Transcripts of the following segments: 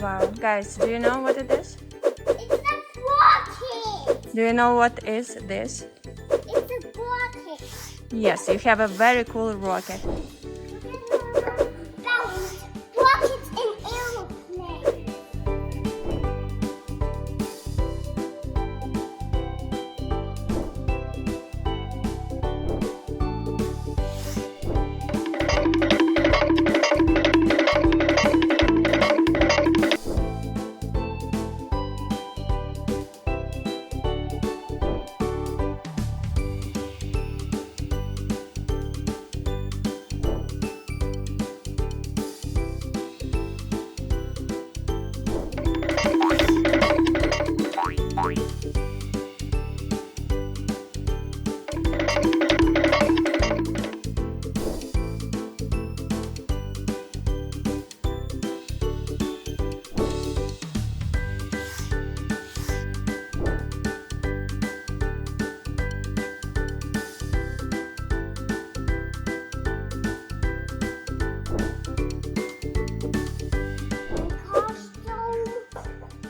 Wow. Guys, do you know what it is? It's a rocket. Do you know what is this? It's a rocket. Yes, you have a very cool rocket. Rockets and aeroplanes.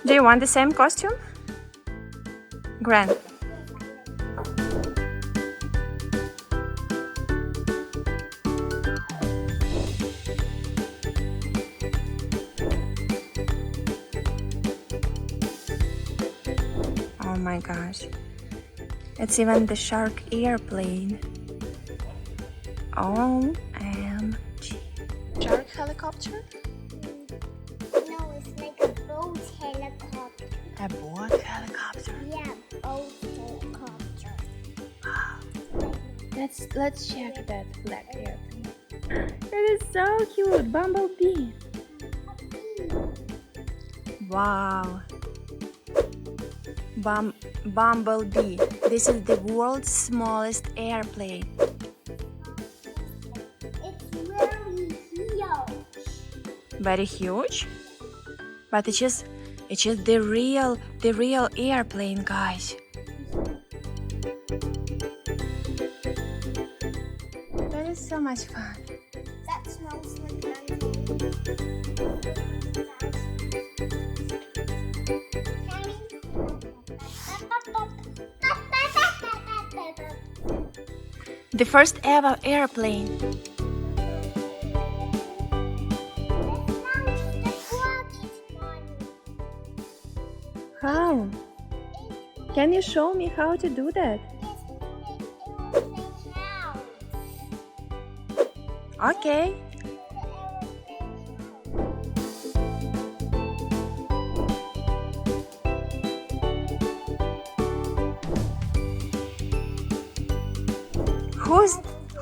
Do you want the same costume? Gran. Oh my gosh. It's even the shark airplane. OMG. Shark helicopter? No, it's like a boat helicopter. A boat helicopter. Yeah, boat helicopter. Wow. Let's check that black airplane. That is so cute, bumblebee. Wow. Bumblebee. This is the world's smallest airplane. It's very huge. Very huge. But it's just the real airplane, guys. That is so much fun. That smells like lemon. The first ever airplane. How? Can you show me how to do that? Okay.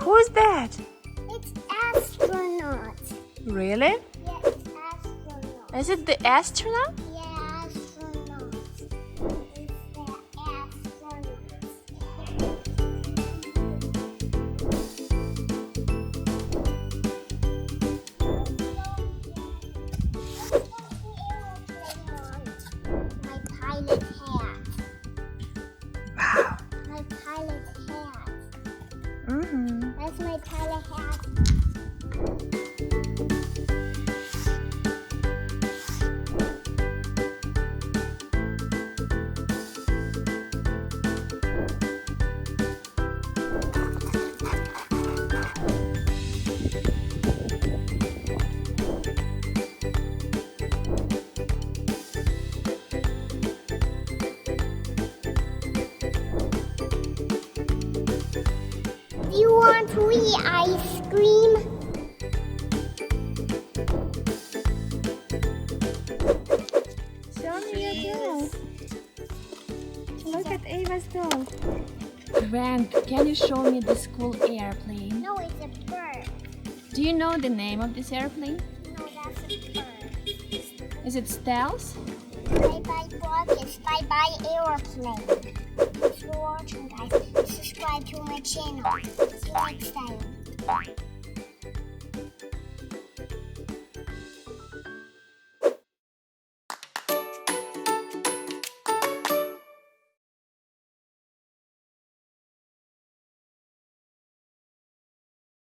Who's that? It's astronaut. Really? Yeah, it's astronaut. Is it the astronaut? Yeah, astronaut. It's the astronaut. My pilot hat. Wow. My pilot hat. Mm-hmm. That's my pilot hat. Do you want to eat ice cream? Show me your doll. Look at Ava's doll. Grant, can you show me this cool airplane? No, it's a bird. Do you know the name of this airplane? No, that's a bird. Is it Stealth? Bye-bye rockets, bye-bye airplane. Thanks for watching, guys. Subscribe to my channel. See you next time.